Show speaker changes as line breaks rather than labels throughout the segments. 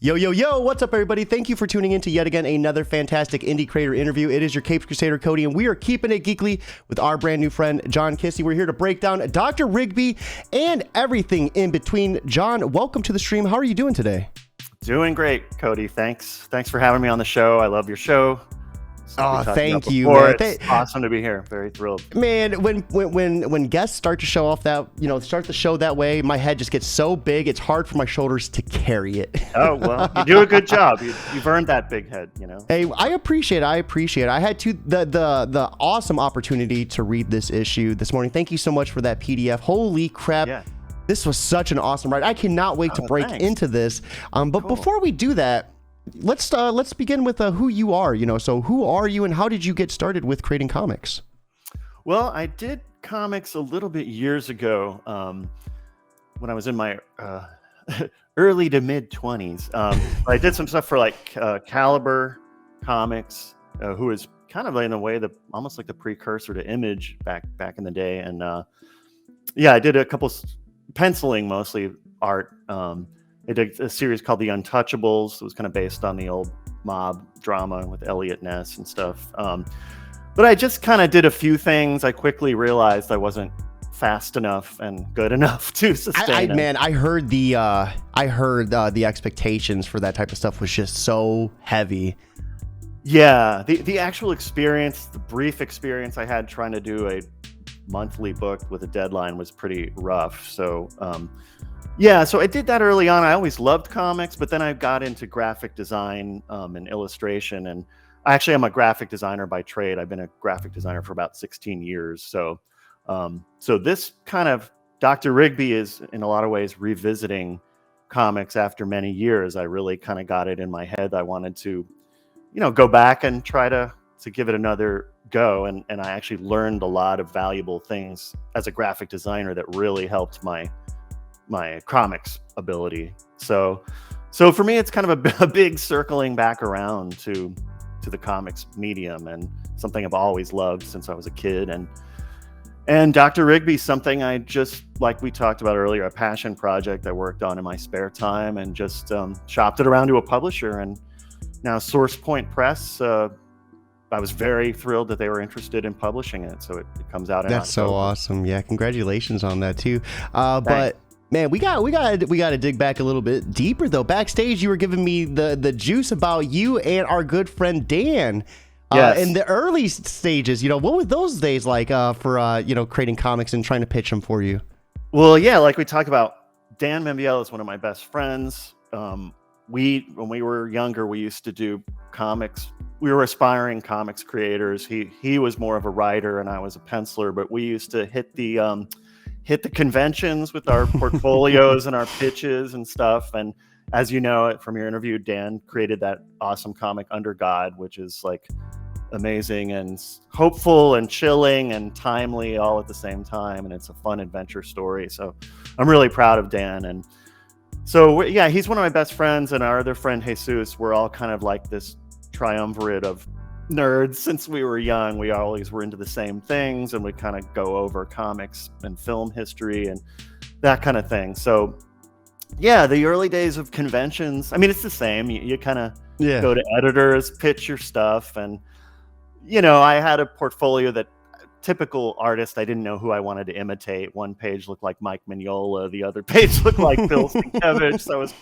Yo, yo, yo, what's up, everybody? Thank you for tuning in to yet again another fantastic indie creator interview. It is your Capes Crusader, Cody, and we are keeping it geekly with our brand new friend, John Kissee. We're here to break down Doctor Rigby and everything in between. John, welcome to the stream. How are you doing today?
Doing great, Cody. Thanks for having me on the show. I love your show.
Oh, thank you, man.
It's awesome to be here. Very thrilled.
Man, when guests start to show off that, start the show that way, my head just gets so big, it's hard for my shoulders to carry it.
Oh, well, you do a good job. You've earned that big head,
Hey, I appreciate it. I had the awesome opportunity to read this issue this morning. Thank you so much for that PDF. Holy crap. Yeah. This was such an awesome ride. I cannot wait to break into this. But cool. Before we do that, let's begin with who you are. So who are you and how did you get started with creating comics?
Well, I did comics a little bit years ago when I was in my early to mid 20s. I did some stuff for Caliber Comics, who is kind of in a way almost like the precursor to Image back in the day. And I did a couple penciling, mostly art. I did a series called The Untouchables. It was kind of based on the old mob drama with Elliot Ness and stuff. But I just kind of did a few things. I quickly realized I wasn't fast enough and good enough to sustain it.
Man, I heard the expectations for that type of stuff was just so heavy.
Yeah, the actual experience, the brief experience I had trying to do a monthly book with a deadline was pretty rough. So so I did that early on. I always loved comics, but then I got into graphic design and illustration. And I actually am a graphic designer by trade. I've been a graphic designer for about 16 years. So this kind of Dr. Rigby is in a lot of ways revisiting comics after many years. I really kind of got it in my head. I wanted to, go back and try to give it another go. And I actually learned a lot of valuable things as a graphic designer that really helped my comics ability. So for me, it's kind of a big circling back around to the comics medium and something I've always loved since I was a kid. And Dr. Rigby, something I just, like we talked about earlier, a passion project I worked on in my spare time and just shopped it around to a publisher. And now Source Point Press, I was very thrilled that they were interested in publishing it. So it comes out in October.
That's so awesome. Yeah, congratulations on that too. But man, we got to dig back a little bit deeper though. Backstage, you were giving me the juice about you and our good friend Dan.
Yes.
In the early stages, what were those days like for creating comics and trying to pitch them for you?
Well, yeah, like we talked about, Dan Membiel is one of my best friends. When we were younger, we used to do comics. We were aspiring comics creators. He was more of a writer and I was a penciler, but we used to hit the conventions with our portfolios and our pitches and stuff. And as you know from your interview, Dan created that awesome comic Under God, which is like amazing and hopeful and chilling and timely all at the same time. And it's a fun adventure story. So I'm really proud of Dan. And so, he's one of my best friends, and our other friend, Jesus, we're all kind of like this triumvirate of nerds since we were young. We always were into the same things, and we kind of go over comics and film history and that kind of thing. So, the early days of conventions, I mean, it's the same. You kind of go to editors, pitch your stuff, and, I had a portfolio that typical artist, I didn't know who I wanted to imitate. One page looked like Mike Mignola. The other page looked like Bill Sienkiewicz. So it was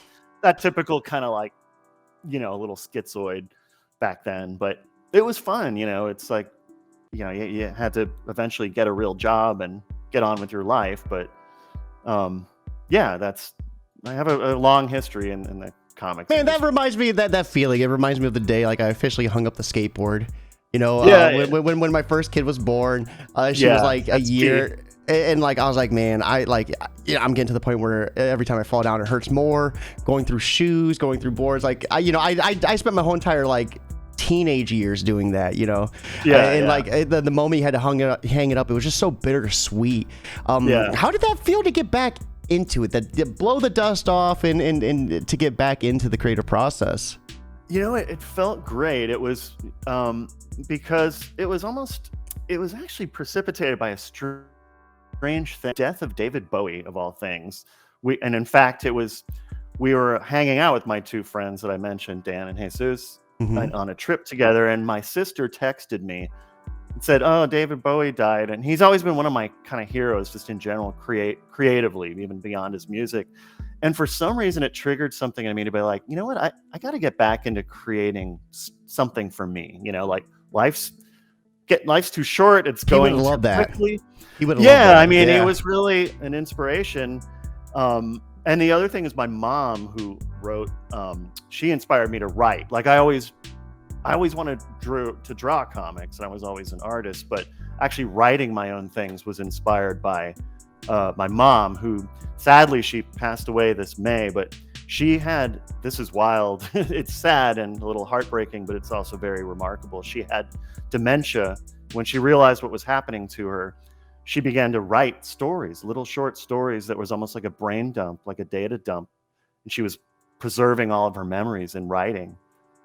that typical kind of like, a little schizoid back then. But it was fun. It's like, you had to eventually get a real job and get on with your life. But I have a long history in the comics.
Man, that reminds me of that feeling. It reminds me of the day like I officially hung up the skateboard. When my first kid was born, she was like a year, and like I was like, man, I'm getting to the point where every time I fall down, it hurts more. Going through shoes, going through boards, like I spent my whole entire like teenage years doing that, like the moment you had to hang it up, it was just so bittersweet. How did that feel to get back into it? That blow the dust off and to get back into the creative process?
It felt great. It was because it was actually precipitated by a strange thing, death of David Bowie of all things. In fact, it was we were hanging out with my two friends that I mentioned, Dan and Jesus, on a trip together, and my sister texted me and said, "Oh, David Bowie died," and he's always been one of my kind of heroes, just in general, creatively, even beyond his music. And for some reason, it triggered something in me to be like, you know what, I got to get back into creating something for me. You know, like life's too short. It's going too quickly.
He would have loved that.
I mean, it was really an inspiration. And the other thing is my mom, who wrote, she inspired me to write. Like I always wanted to draw comics, and I was always an artist, but actually writing my own things was inspired by my mom, who sadly, she passed away this May, but she had, this is wild, it's sad and a little heartbreaking, but it's also very remarkable. She had dementia. When she realized what was happening to her, she began to write stories, little short stories that was almost like a brain dump, like a data dump. And she was preserving all of her memories in writing.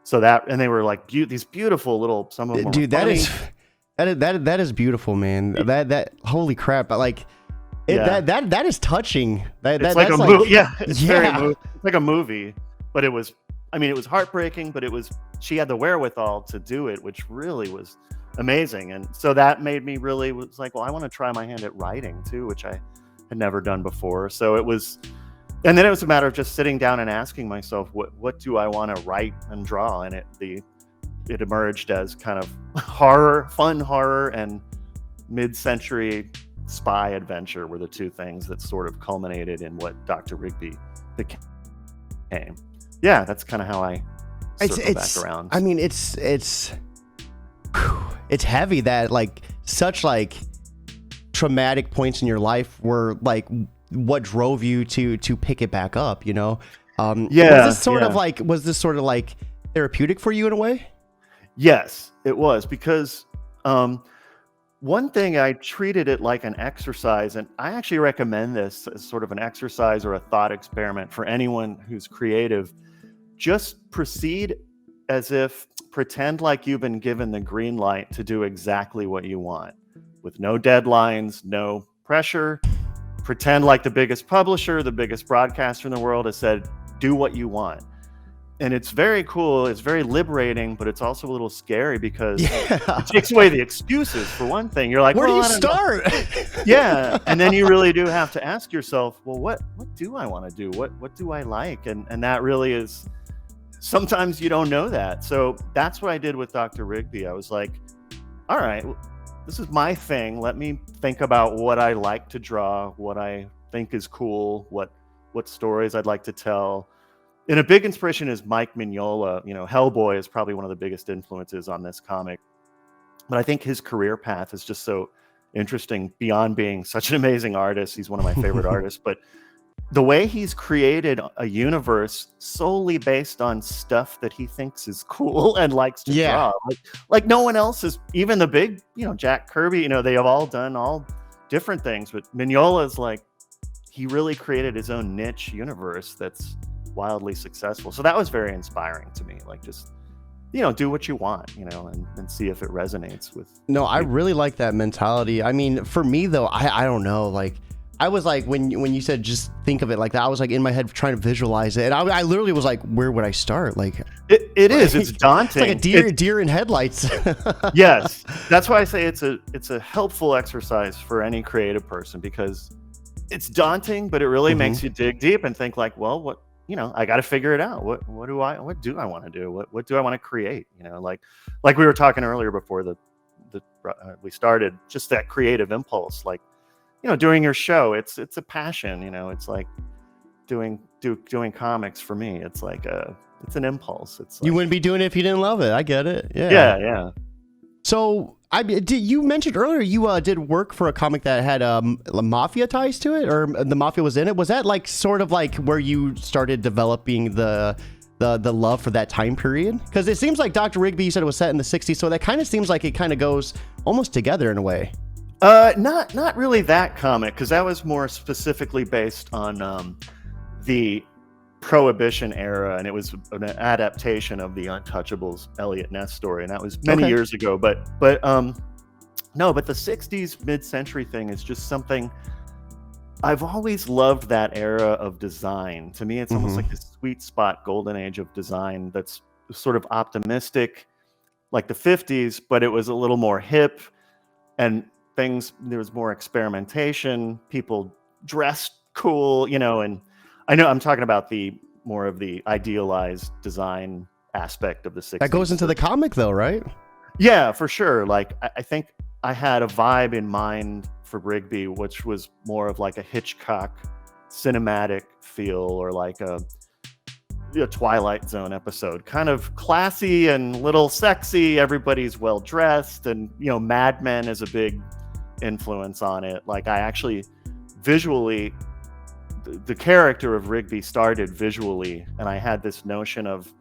So and they were like these beautiful little, some of them.
Dude, that is beautiful, man. That holy crap! Like, that is touching.
It's like a movie. Yeah, it's very movie. It's like a movie, but it was heartbreaking, but she had the wherewithal to do it, which really was amazing. And so that made me really was like, well, I want to try my hand at writing too, which I had never done before. So it was, and then it was a matter of just sitting down and asking myself, what do I want to write and draw? And it emerged as kind of fun horror, and mid-century spy adventure were the two things that sort of culminated in what Dr. Rigby became. Yeah, that's kind of how I circle back around.
I mean, it's heavy that like such like traumatic points in your life were like what drove you to pick it back up, you know? Was this sort of like therapeutic for you in a way?
Yes, it was, because one thing, I treated it like an exercise, and I actually recommend this as sort of an exercise or a thought experiment for anyone who's creative. Just pretend like you've been given the green light to do exactly what you want, with no deadlines, no pressure. Pretend like the biggest publisher, the biggest broadcaster in the world has said, do what you want. And it's very cool. It's very liberating, but it's also a little scary because it takes away the excuses. For one thing, you're like,
where do you start?
Yeah. And then you really do have to ask yourself, well, what do I want to do? What do I like? And that really is, sometimes you don't know that. So that's what I did with Dr. Rigby. I was like, all right, this is my thing. Let me think about what I like to draw, what I think is cool, what stories I'd like to tell. And a big inspiration is Mike Mignola. You know, Hellboy is probably one of the biggest influences on this comic. But I think his career path is just so interesting, beyond being such an amazing artist. He's one of my favorite artists. But the way he's created a universe solely based on stuff that he thinks is cool and likes to draw. Like no one else is, even the big, Jack Kirby, they have all done all different things. But Mignola's like, he really created his own niche universe that's wildly successful. So that was very inspiring to me. Like, just do what you want, and see if it resonates with.
No, I really like that mentality. I mean, for me though, I don't know, like I was like, when you said just think of it like that, I was like in my head trying to visualize it, and I literally was like, where would I start? Like
it's daunting.
It's like a deer in headlights.
Yes, that's why I say it's a helpful exercise for any creative person, because it's daunting, but it really makes you dig deep and think like, well, what, I got to figure it out. What do I want to do? What do I want to create? Like we were talking earlier before we started, just that creative impulse, like, doing your show, it's a passion, it's like doing comics for me. It's like it's an impulse. It's like,
you wouldn't be doing it if you didn't love it. I get it.
Yeah.
So you mentioned earlier you did work for a comic that had mafia ties to it, or the mafia was in it. Was that like sort of like where you started developing the love for that time period? Because it seems like Dr. Rigby, you said it was set in the 60s, so that kind of seems like it kind of goes almost together in a way.
Not really that comic, because that was more specifically based on the Prohibition era, and it was an adaptation of the Untouchables Elliot Ness story, and that was many years ago. But the 60s mid-century thing is just something I've always loved that era of design. To me, it's almost like this sweet spot, golden age of design that's sort of optimistic, like the 50s, but it was a little more hip and there was more experimentation. People dressed cool, and I know I'm talking about the more of the idealized design aspect of the 60s.
That goes into the comic though, right?
Yeah, for sure. Like, I think I had a vibe in mind for Rigby, which was more of like a Hitchcock cinematic feel, or like a Twilight Zone episode, kind of classy and little sexy. Everybody's well dressed, and Mad Men is a big influence on it. Like, I actually visually, the character of Rigby started visually, and I had this notion of,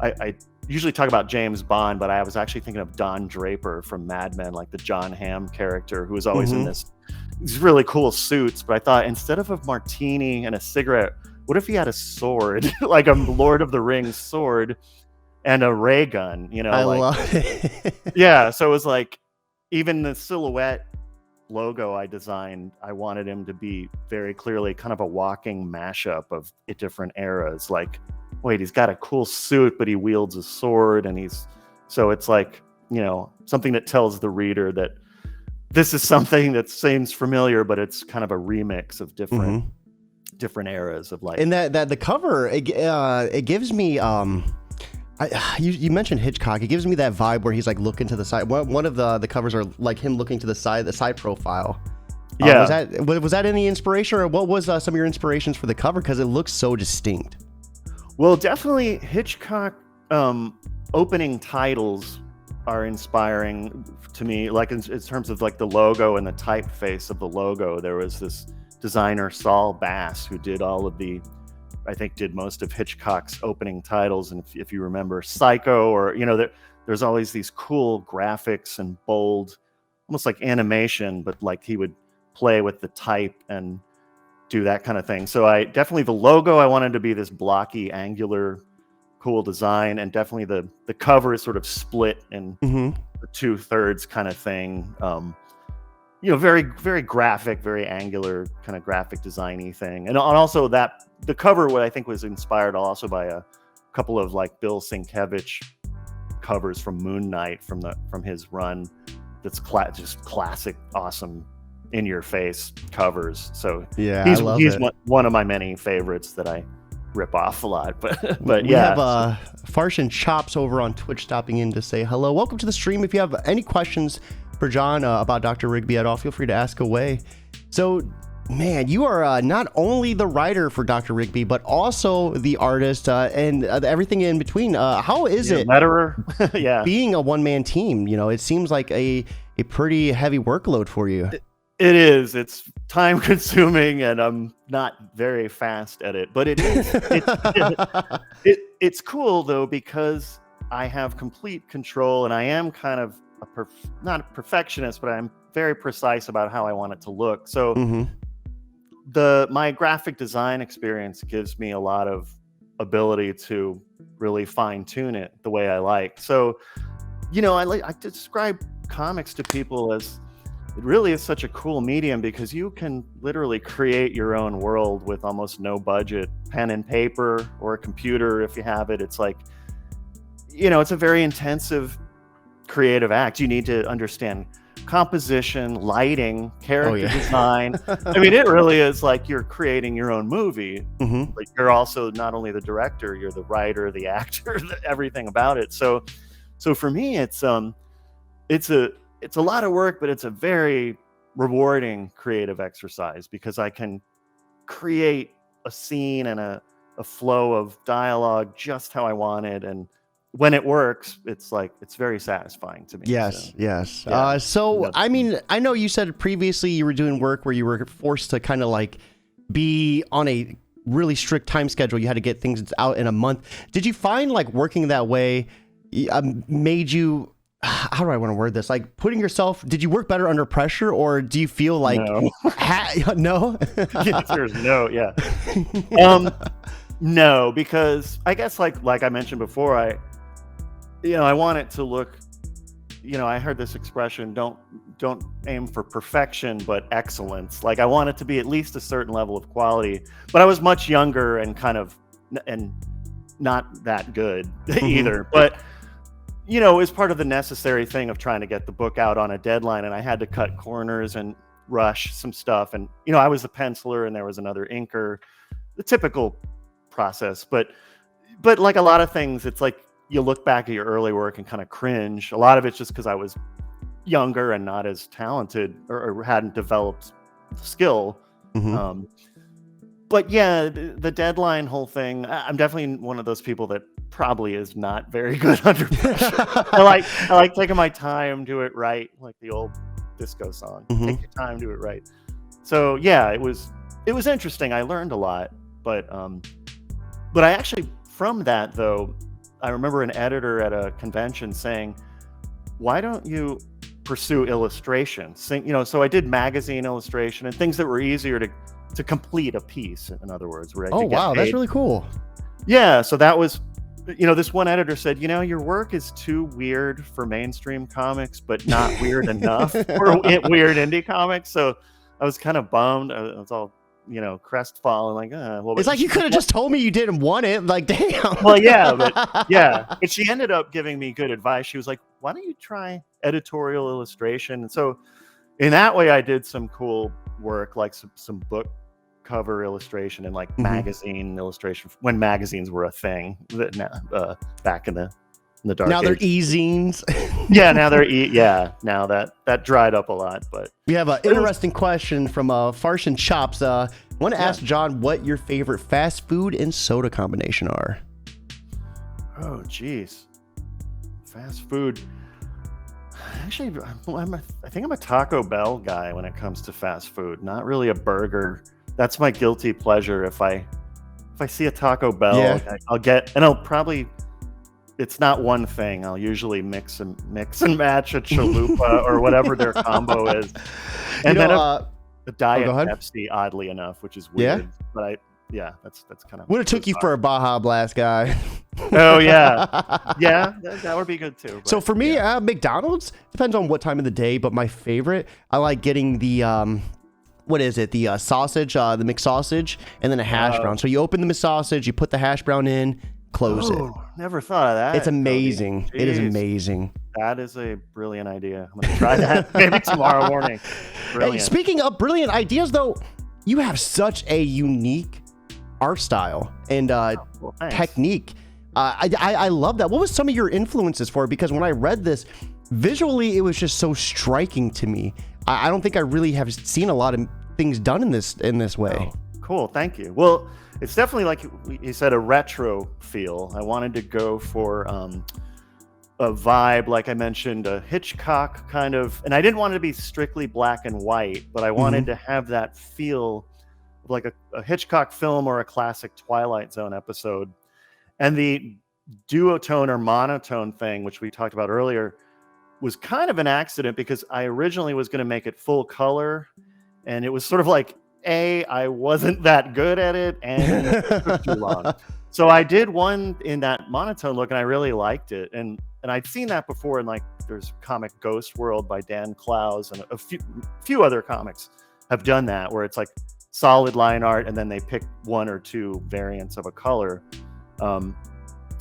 I usually talk about James Bond, but I was actually thinking of Don Draper from Mad Men, like the John Hamm character who was always in these really cool suits. But I thought, instead of a martini and a cigarette, what if he had a sword, like a Lord of the Rings sword and a ray gun,
I love it.
Yeah, so it was like, even the silhouette logo I designed, I wanted him to be very clearly kind of a walking mashup of different eras. Like, wait, he's got a cool suit, but he wields a sword, and so it's like, something that tells the reader that this is something that seems familiar, but it's kind of a remix of different eras of life.
And that the cover, it gives me you mentioned Hitchcock. It gives me that vibe where he's like looking to the side. One of the covers are like him looking to the side profile.
Yeah.
Was that any inspiration, or what was some of your inspirations for the cover? Because it looks so distinct.
Well, definitely Hitchcock opening titles are inspiring to me. Like, in terms of like the logo and the typeface of the logo, there was this designer, Saul Bass, who did did most of Hitchcock's opening titles. And if you remember Psycho, or there's always these cool graphics and bold, almost like animation, but like he would play with the type and do that kind of thing. So the logo, I wanted to be this blocky, angular, cool design, and definitely the cover is sort of split in the 2/3 kind of thing. Very, very graphic, very angular kind of graphic design-y thing. And also that the cover, what I think was inspired also by a couple of like Bill Sienkiewicz covers from Moon Knight from his run. That's just classic, awesome, in your face covers. So
yeah,
he's
it.
one of my many favorites that I rip off a lot. But
we have Farsh and Chops over on Twitch stopping in to say hello. Welcome to the stream. If you have any questions for John about Dr. Rigby at all, feel free to ask away. So, man, you are not only the writer for Dr. Rigby, but also the artist and everything in between. How is it
letterer?
being a one-man team? It seems like a pretty heavy workload for you.
It is. It's time consuming, and I'm not very fast at it, but it is. It's cool though, because I have complete control, and I am kind of not a perfectionist, but I'm very precise about how I want it to look. So my graphic design experience gives me a lot of ability to really fine tune it the way I like. So, I describe comics to people as, it really is such a cool medium, because you can literally create your own world with almost no budget, pen and paper or a computer if you have it. It's like, it's a very intensive creative act. You need to understand composition, lighting, character design. I mean, it really is like you're creating your own movie. Like, you're also not only the director, you're the writer, the actor, everything about it. So for me, it's a lot of work, but it's a very rewarding creative exercise, because I can create a scene and a flow of dialogue just how I want it. And when it works, it's very satisfying to me.
Yes.
Yeah.
I mean, I know you said previously you were doing work where you were forced to kind of like be on a really strict time schedule. You had to get things out in a month. Did you find like working that way made you, how do I want to word this? Like, putting yourself, did you work better under pressure, or do you feel like
no?
No?
The answer is no. Yeah. No, because I guess like I mentioned before, I want it to look, I heard this expression, don't don't aim for perfection, but excellence. Like I want it to be at least a certain level of quality. But I was much younger and not that good either. But it was part of the necessary thing of trying to get the book out on a deadline, and I had to cut corners and rush some stuff. And I was the penciler, and there was another inker, the typical process. But like a lot of things, it's like you look back at your early work and kind of cringe. A lot of it's just because I was younger and not as talented or hadn't developed skill. But yeah, the deadline whole thing, I'm definitely one of those people that probably is not very good under pressure. I like taking my time, do it right, like the old disco song. Take your time, do it right. So yeah, it was interesting. I learned a lot, but I actually, from that though, I remember an editor at a convention saying, why don't you pursue illustration? So I did magazine illustration and things that were easier to complete a piece, in other words. Where
that's really cool.
Yeah, so that was, this one editor said, your work is too weird for mainstream comics, but not weird enough for weird indie comics. So I was kind of bummed. I was all, crestfallen, like, well.
It's like you could have just told me you didn't want it. Like, damn.
Well, yeah, but she ended up giving me good advice. She was like, why don't you try editorial illustration? And so in that way, I did some cool work, like some book cover illustration and like magazine illustration when magazines were a thing back in the dark
now
age.
They're e-zines.
Yeah, now they're now that dried up a lot. But
we have an interesting question from Farsh and Chops. I want to ask John what your favorite fast food and soda combination are.
Oh geez, fast food. Actually, I think I'm a Taco Bell guy when it comes to fast food. Not really a burger. That's my guilty pleasure. If I see a Taco Bell, I'll get, and I'll probably, it's not one thing. I'll usually mix and match a chalupa or whatever their combo is. And then a Diet Pepsi, oddly enough, which is weird. But that's kind of.
Would have took you for a Baja Blast guy.
Oh yeah, that would be good too. But,
so for me, McDonald's depends on what time of the day, but my favorite, I like getting the what is it? The sausage, the McSausage, and then a hash brown. So you open the McSausage, you put the hash brown in, close it.
Never thought of that.
It's amazing. It is amazing.
That is a brilliant idea. I'm gonna try that maybe tomorrow morning.
Hey, speaking of brilliant ideas, though, you have such a unique art style and technique. I love that. What was some of your influences for it? Because when I read this, visually, it was just so striking to me. I don't think I really have seen a lot of things done in this way.
Oh, cool. Thank you. Well, it's definitely, like you said, a retro feel. I wanted to go for a vibe, like I mentioned, a Hitchcock kind of, and I didn't want it to be strictly black and white, but I wanted to have that feel of like a Hitchcock film or a classic Twilight Zone episode. And the duotone or monotone thing, which we talked about earlier, was kind of an accident because I originally was going to make it full color, and it was sort of like, I wasn't that good at it, and it took too long. So I did one in that monotone look, and I really liked it. And I'd seen that before in, like, there's Comic Ghost World by Dan Clowes, and a few other comics have done that, where it's like solid line art, and then they pick one or two variants of a color. And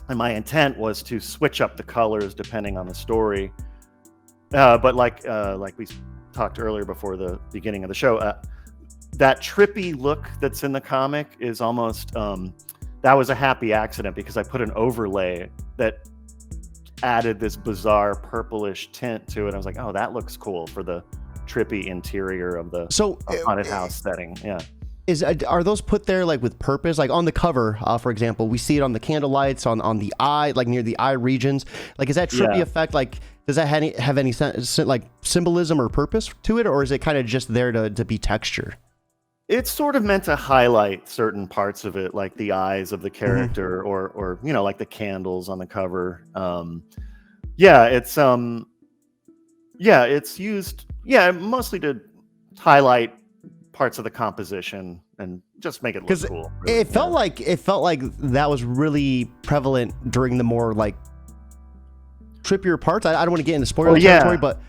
my intent was to switch up the colors depending on the story. But like we talked earlier before the beginning of the show, that trippy look that's in the comic is almost, that was a happy accident because I put an overlay that added this bizarre purplish tint to it. I was like, oh, that looks cool for the trippy interior of the haunted house setting. Yeah.
Are those put there like with purpose? Like on the cover, for example, we see it on the candle lights, on the eye, like near the eye regions. Like, is that trippy effect? Like, does that have any like symbolism or purpose to it, or is it kind of just there to be texture?
It's sort of meant to highlight certain parts of it, like the eyes of the character, or like the candles on the cover. It's used mostly to highlight parts of the composition and just make it look cool. Really.
It felt like that was really prevalent during the more like trippier parts. I don't want to get into spoiler territory, but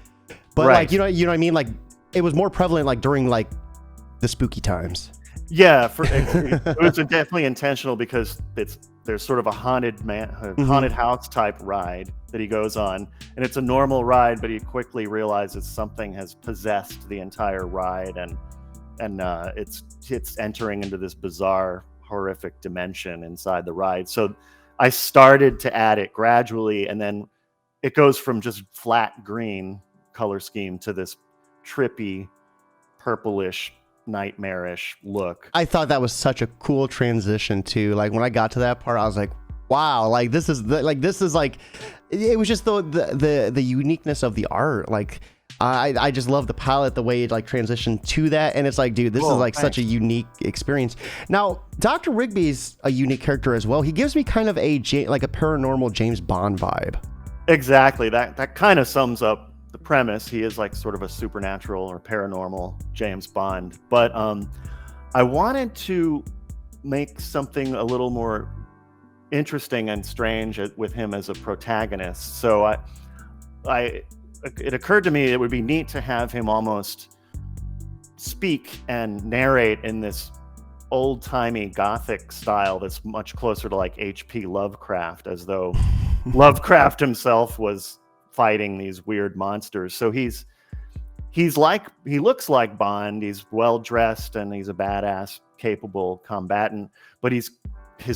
But like, you know what I mean? Like it was more prevalent like during like the spooky times.
Yeah, it was definitely intentional because there's sort of a haunted house type ride that he goes on, and it's a normal ride, but he quickly realizes something has possessed the entire ride, and it's entering into this bizarre, horrific dimension inside the ride. So I started to add it gradually, and then it goes from just flat green color scheme to this trippy, purplish, nightmarish look.
I thought that was such a cool transition too. Like when I got to that part, I was like, wow, like this is like it was just the uniqueness of the art. Like I just love the palette, the way it like transitioned to that, and it's like, dude, this is like such a unique experience. Now, Dr. Rigby's a unique character as well. He gives me kind of a paranormal James Bond vibe.
Exactly. That kind of sums up the premise. He is like sort of a supernatural or paranormal James Bond, but I wanted to make something a little more interesting and strange with him as a protagonist. So it occurred to me it would be neat to have him almost speak and narrate in this old-timey Gothic style that's much closer to like H.P. Lovecraft, as though Lovecraft himself was fighting these weird monsters. So he looks like Bond. He's well dressed and he's a badass, capable combatant, but his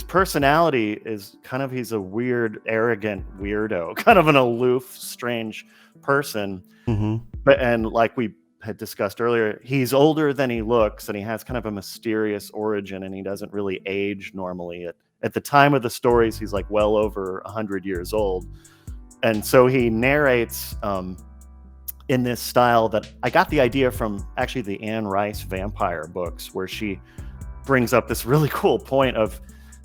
personality is he's a weird, arrogant weirdo, kind of an aloof, strange person. And like we had discussed earlier, he's older than he looks, and he has kind of a mysterious origin, and he doesn't really age normally. At the time of the stories, he's like well over 100 years old. And so he narrates in this style that I got the idea from actually the Anne Rice vampire books, where she brings up this really cool point of,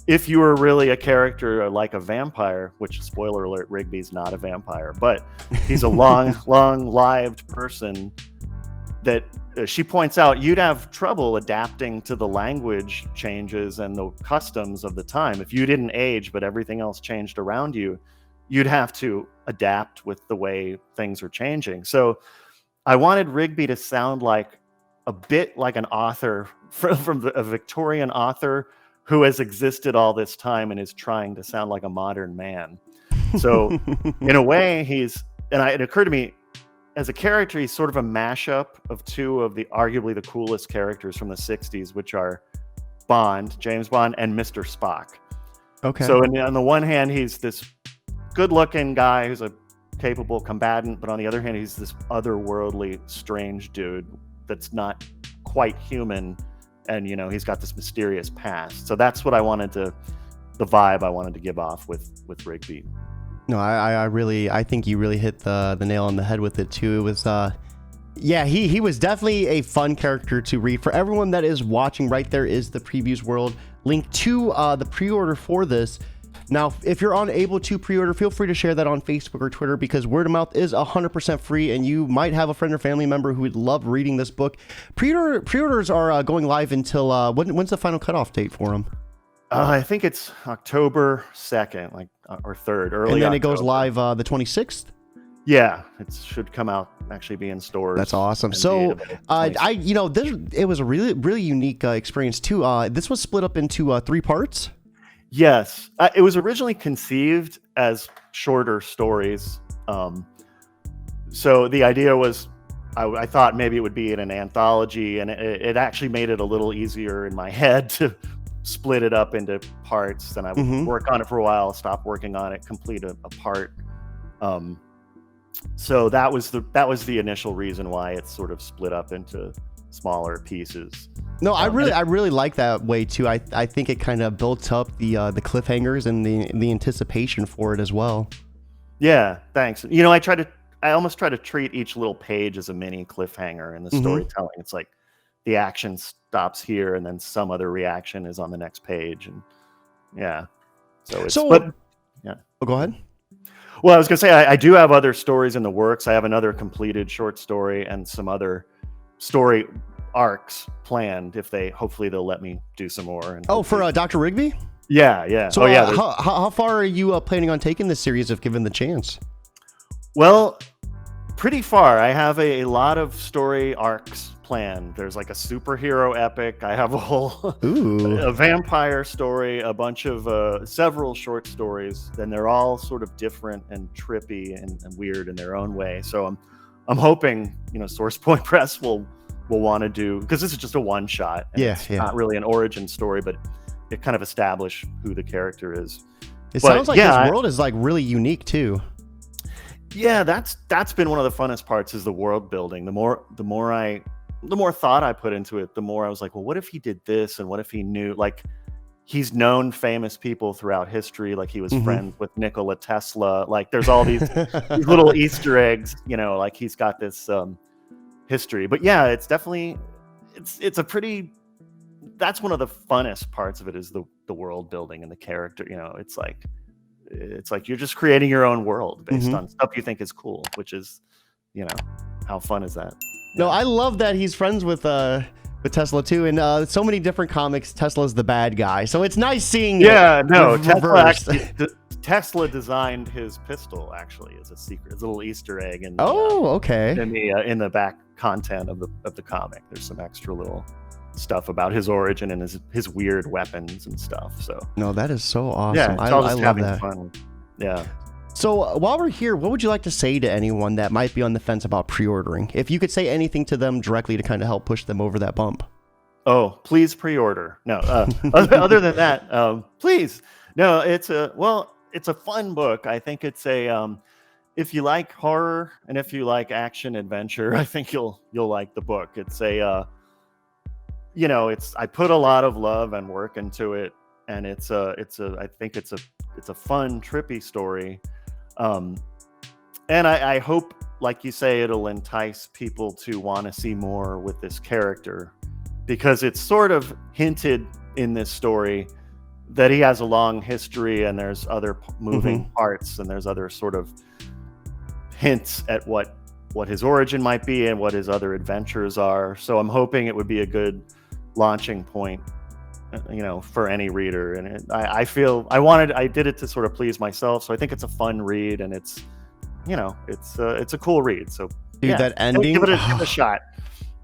if you were really a character like a vampire, which, spoiler alert, Rigby's not a vampire, but he's a long-lived person, that she points out you'd have trouble adapting to the language changes and the customs of the time. If you didn't age, but everything else changed around you, you'd have to adapt with the way things are changing. So I wanted Rigby to sound like a bit like an author from a Victorian author who has existed all this time and is trying to sound like a modern man. So in a way, it occurred to me, as a character, he's sort of a mashup of two of the arguably the coolest characters from the 60s, which are Bond, James Bond, and Mr. Spock.
Okay.
So on the one hand, he's this good-looking guy who's a capable combatant, but on the other hand, he's this otherworldly, strange dude that's not quite human, and he's got this mysterious past. So that's what the vibe I wanted to give off with Rigby.
No, I think you really hit the nail on the head with it too. It was he was definitely a fun character to read. For everyone that is watching, right there is the previews world link to the pre-order for this. Now, if you're unable to pre-order, feel free to share that on Facebook or Twitter, because word of mouth is 100% free, and you might have a friend or family member who would love reading this book. Pre-orders are going live until when's the final cutoff date for them?
I think it's October 2nd, or 3rd, early.
And then
October.
It goes live the 26th.
Yeah, it should come out, actually be in stores.
That's awesome. So it was a really, really unique experience too. This was split up into 3 parts.
Yes, it was originally conceived as shorter stories. So the idea was, I thought maybe it would be in an anthology, and it actually made it a little easier in my head to split it up into parts. And I would work on it for a while, stop working on it, complete a part. So that was the initial reason why it's sort of split up into smaller pieces.
No, I really like that way too. I think it kind of built up the cliffhangers and the anticipation for it as well.
Yeah, thanks. I almost try to treat each little page as a mini cliffhanger in the storytelling. It's like the action stops here, and then some other reaction is on the next page, and yeah. Yeah.
Oh, go ahead.
Well, I was gonna say I do have other stories in the works. I have another completed short story and some other story arcs planned. Hopefully they'll let me do some more. And
for Dr. Rigby?
Yeah.
So how far are you planning on taking this series if given the chance?
Well, Pretty far. I have a lot of story arcs planned. There's like a superhero epic. I have a whole a vampire story, a bunch of several short stories, and they're all sort of different and trippy and weird in their own way. So I'm hoping, Source Point Press will want to do, because this is just a one shot. It's not really an origin story, but it kind of establish who the character is.
Sounds like this world is like really unique too.
Yeah, that's been one of the funnest parts, is the world building. The more thought I put into it, the more I was like, well, what if he did this, and what if he knew, like, he's known famous people throughout history, like he was friends with Nikola Tesla. Like, there's all these little Easter eggs, like he's got this history. But yeah, it's definitely it's a pretty. That's one of the funnest parts of it, is the world building and the character. It's like you're just creating your own world based on stuff you think is cool, which is, how fun is that?
No, I love that he's friends with Tesla too, and so many different comics, Tesla's the bad guy. So it's nice seeing.
Yeah, no, Tesla designed his pistol, actually, as a secret, as a little Easter egg. And
okay.
In the back content of the comic, there's some extra little stuff about his origin and his weird weapons and stuff. So
no, that is so awesome.
Yeah,
I love that.
Fun. Yeah.
So while we're here, what would you like to say to anyone that might be on the fence about pre-ordering? If you could say anything to them directly to kind of help push them over that bump.
Oh, please pre-order. No, other than that, please. No, it's a fun book. I think it's if you like horror and if you like action adventure, I think you'll like the book. It's I put a lot of love and work into it, and I think it's a fun, trippy story. And I hope, like you say, it'll entice people to want to see more with this character, because it's sort of hinted in this story that he has a long history, and there's other moving parts, and there's other sort of hints at what his origin might be and what his other adventures are. So I'm hoping it would be a good launching point, for any reader. And I did it to sort of please myself. So I think it's a fun read, and it's a cool read. So
dude, that ending,
give it a shot.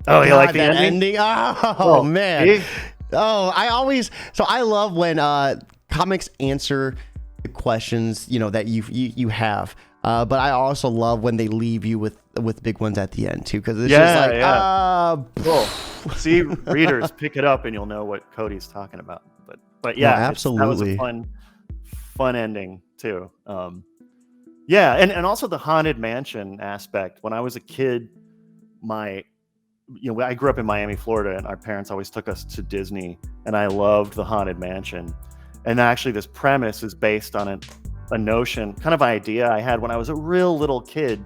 Oh, you like the ending?
Oh man. Oh, I love when comics answer the questions, that you have. But I also love when they leave you with big ones at the end too, because it's just like,
cool. See, readers, pick it up and you'll know what Cody's talking about. But yeah,
no, absolutely,
that was a fun ending too. And also the Haunted Mansion aspect. When I was a kid, I grew up in Miami, Florida, and our parents always took us to Disney, and I loved the Haunted Mansion. And actually, this premise is based on a notion, kind of idea I had when I was a real little kid.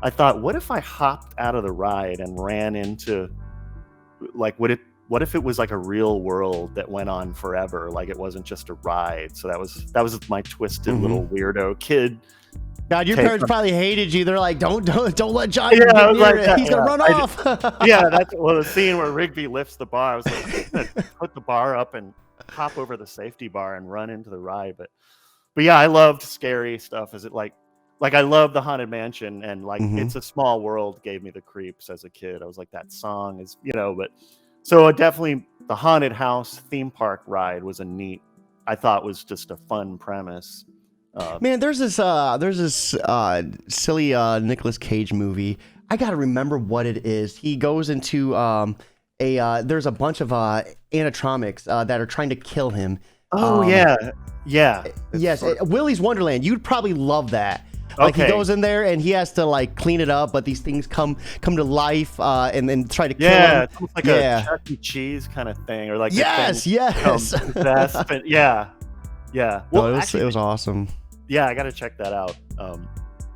I thought, what if I hopped out of the ride and ran into, like, what if it was like a real world that went on forever, like it wasn't just a ride? So that was my twisted little weirdo kid.
God, your parents probably hated you. They're like, don't let John get near it. He's gonna run off.
The scene where Rigby lifts the bar. I was like, he's gonna put the bar up and hop over the safety bar and run into the ride. But yeah, I loved scary stuff. Is it like I love the Haunted Mansion, and like It's a Small World gave me the creeps as a kid. I was like, that song is, but so definitely the haunted house theme park ride was I thought was just a fun premise.
Man, there's this silly Nicolas Cage movie. I gotta remember what it is. He goes into there's a bunch of animatronics that are trying to kill him. Yes, Willy's Wonderland. You'd probably love that. Like, he goes in there and he has to like clean it up, but these things come to life and then try to kill him.
Yeah, it's almost like a Chuck E. Cheese kind of thing, or like
yes.
Yeah.
Well, it was awesome.
Yeah, I got to check that out.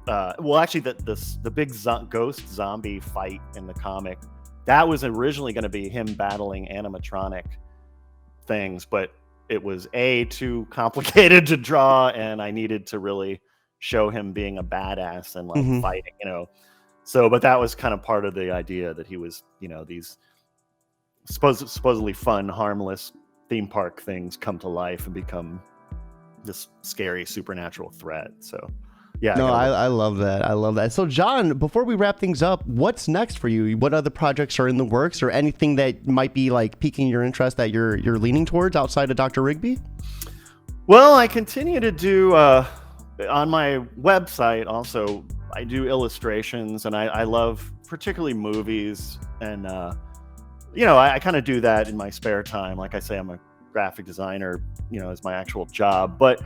Actually, the big ghost zombie fight in the comic, that was originally going to be him battling animatronic things, but it was too complicated to draw, and I needed to really show him being a badass and like fighting, So, but that was kind of part of the idea, that he was, these supposedly fun, harmless theme park things come to life and become this scary supernatural threat. So yeah.
No, I love that. I love that. So, John, before we wrap things up, what's next for you? What other projects are in the works, or anything that might be like piquing your interest that you're leaning towards outside of Dr. Rigby?
Well, I continue to do on my website. Also, I do illustrations, and I love particularly movies, and I kind of do that in my spare time. Like I say, I'm a graphic designer, as my actual job, but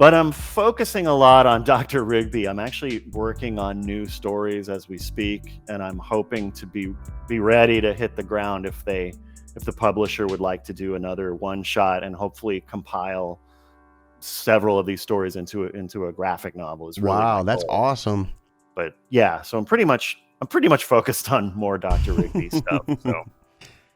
I'm focusing a lot on Dr. Rigby. I'm actually working on new stories as we speak, and I'm hoping to be ready to hit the ground if the publisher would like to do another one shot and hopefully compile several of these stories into a graphic novel. Is really
wow, that's awesome.
But yeah, so I'm pretty much focused on more Dr. Rigby stuff.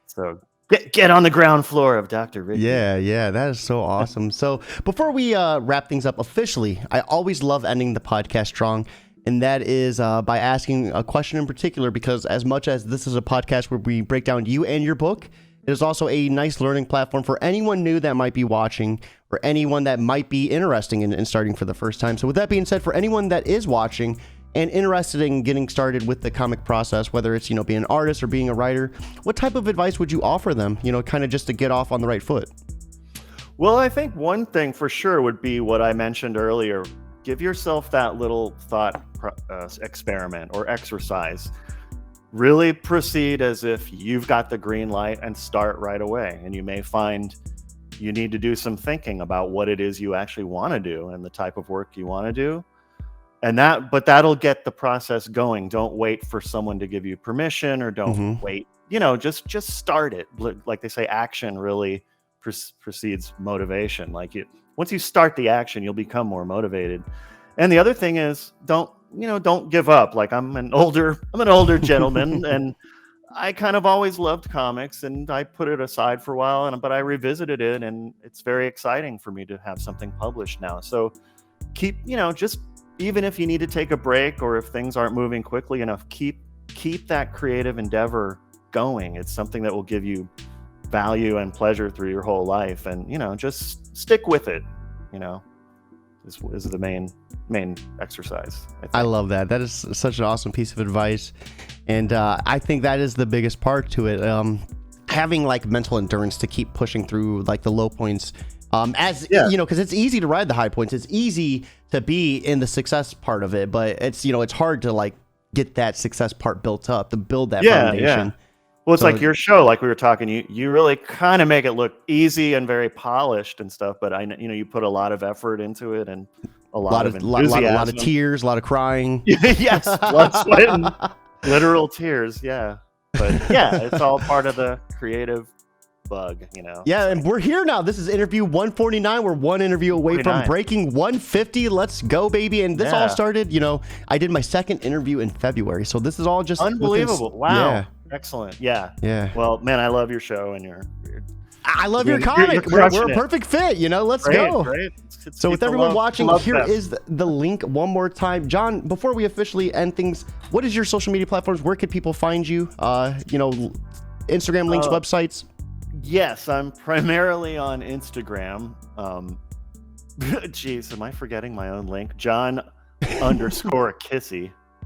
So get on the ground floor of Dr. Rigby.
Yeah, that is so awesome. So before we wrap things up officially, I always love ending the podcast strong, and that is by asking a question in particular, because as much as this is a podcast where we break down you and your book, it is also a nice learning platform for anyone new that might be watching, or anyone that might be interested in starting for the first time. So with that being said, for anyone that is watching and interested in getting started with the comic process, whether it's, being an artist or being a writer, what type of advice would you offer them, kind of just to get off on the right foot?
Well, I think one thing for sure would be what I mentioned earlier. Give yourself that little thought experiment or exercise. Really proceed as if you've got the green light and start right away. And you may find you need to do some thinking about what it is you actually want to do and the type of work you want to do. But that'll get the process going. Don't wait for someone to give you permission, or don't wait. Just start it. Like they say, action really precedes motivation. Once you start the action, you'll become more motivated. And the other thing is, don't give up. Like I'm an older gentleman, and I kind of always loved comics, and I put it aside for a while, but I revisited it, and it's very exciting for me to have something published now. So keep, just even if you need to take a break, or if things aren't moving quickly enough, keep that creative endeavor going. It's something that will give you value and pleasure through your whole life, and just stick with it. Is the main exercise.
I love that. That is such an awesome piece of advice, and I think that is the biggest part to it. Having like mental endurance to keep pushing through like the low points. Because it's easy to ride the high points. It's easy to be in the success part of it, but it's it's hard to like get that success part built up, to build that foundation. Yeah.
Well, it's like your show, like we were talking. You really kind of make it look easy and very polished and stuff, but you put a lot of effort into it, and a lot of enthusiasm.
A lot of tears, a lot of crying.
Yes, blood, sweat, and literal tears. Yeah, but yeah, it's all part of the creative bug,
Yeah, and we're here now. This is interview 149. We're one interview away from breaking 150. Let's go, baby. And this all started, I did my second interview in February, so this is all just
unbelievable. Wow. Yeah. Excellent. Yeah. Well, man, I love your show, and
I love your comic. We're a perfect fit, Let's go.
Great.
So with everyone watching, here is the link one more time. John, before we officially end things, what is your social media platforms? Where can people find you? Instagram links, websites?
Yes, I'm primarily on Instagram. Geez, am I forgetting my own link? John_Kissee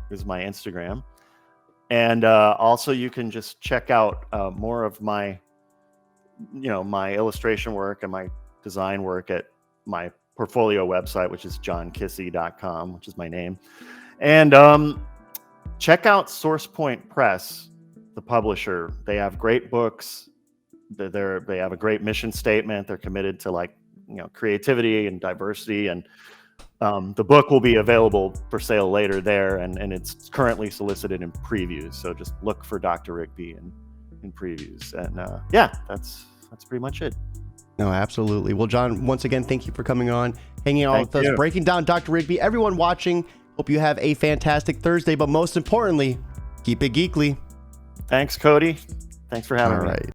is my Instagram. And also you can just check out more of my, my illustration work and my design work at my portfolio website, which is johnkissee.com, which is my name. And check out Source Point Press, the publisher. They have great books. They have a great mission statement. They're committed to creativity and diversity, and the book will be available for sale later there, and it's currently solicited in previews. So just look for Dr. Rigby in previews, and that's pretty much it.
No, absolutely. Well, John, once again, thank you for coming on, hanging out with us, breaking down Dr. Rigby. Everyone watching, hope you have a fantastic Thursday, but most importantly, keep it geekly.
Thanks, Cody. Thanks for having me.
All right.